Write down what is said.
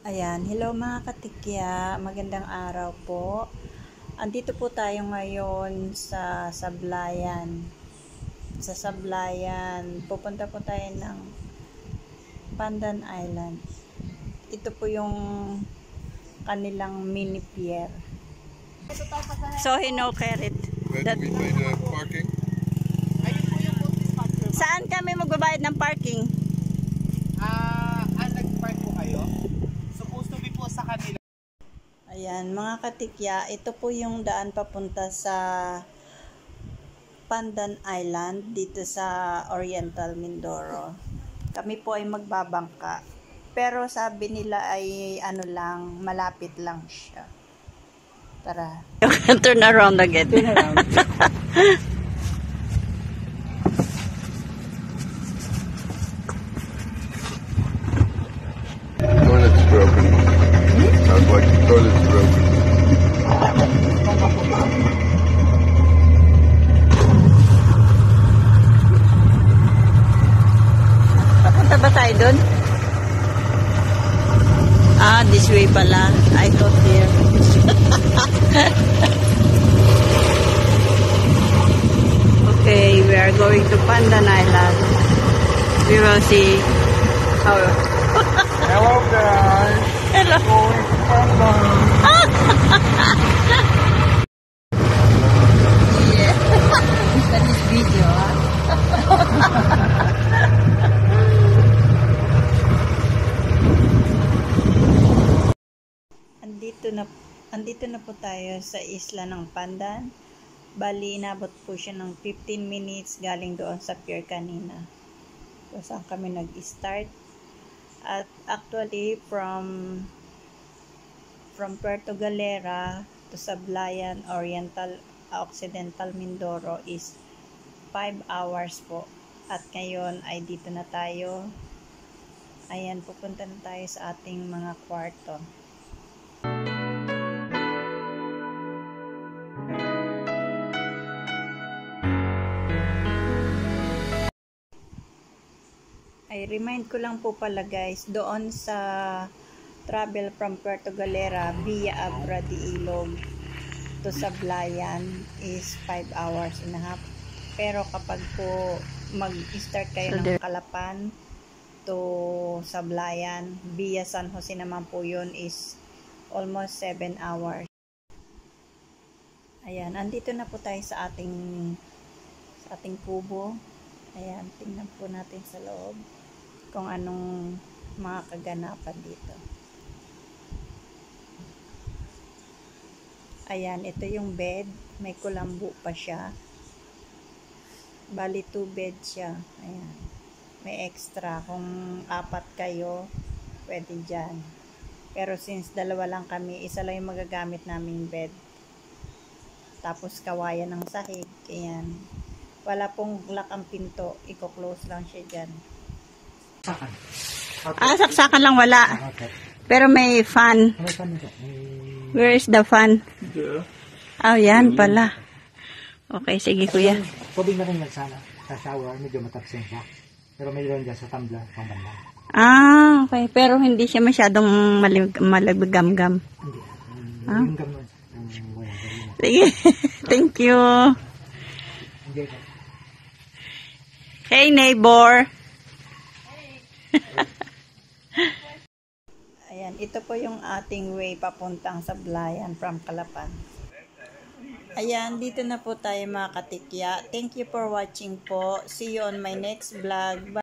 Ayan, hello mga katikya, magandang araw po. Andito po tayo ngayon sa Sablayan. Sa Sablayan, pupunta po tayo ng Pandan Island. Ito po yung kanilang mini pier. So, hinokerit. Where do we pay the parking? Saan kami magbabayad ng parking? Nag-park po kayo? Supposed to be po sa kanila. Ayan, mga katikya, ito po yung daan papunta sa Pandan Island dito sa Oriental Mindoro. Kami po ay magbabangka. Pero sabi nila ay ano lang, malapit lang siya. Tara. You can turn around again. Turn around. Toilet's broken. Sounds like the toilet's broken. Papunta ba tayo dun? This way pala. I thought here. Okay, we are going to Pandan Island. We will see how... Hello guys! Hello! Going to Pandan! Yeah. That is video, Andito na po tayo sa isla ng Pandan. Bali, inabot po siya ng 15 minutes galing doon sa pier kanina. So, saan kami nag-start. At actually, from Puerto Galera to Sablayan, Occidental Mindoro is 5 hours po. At ngayon ay dito na tayo. Ayan, pupunta na tayo sa ating mga kwarto. Ay, remind ko lang po pala guys, doon sa travel from Puerto Galera via Abra de Ilog to Sablayan is 5 hours and a half. Pero kapag po mag-start kayo ng Calapan to Sablayan via San Jose naman po yun is almost 7 hours. Ayan, andito na po tayo sa ating kubo. Ayan, tingnan po natin sa loob kung anong mga kaganapan dito. Ayan, ito yung bed. May kulambu pa siya. Bali 2 bed siya. Ayan. May extra. Kung 4 kayo, pwede dyan. Pero since 2 lang kami, isa lang yung magagamit naming bed. Tapos kawayan ng sahig. Ayan. Wala pong lock ang pinto. Iko-close lang siya dyan. Saksakan lang wala. Pero may fan. Where is the fan? Oh, yan pala. Okay, sige kuya. Tubig na rin yan sana. Sa shower, medyo matapsin siya. Pero mayroon dyan sa tumbler, pambanda. Okay. Pero hindi siya masyadong malagam-gam. Hindi. Yung gamon. Sige. Thank you. Hey, neighbor. Ayan, ito po yung ating way papuntang Sablayan from Calapan. Ayan, dito na po tayo mga katikya. Thank you for watching po. See you on my next vlog. Bye.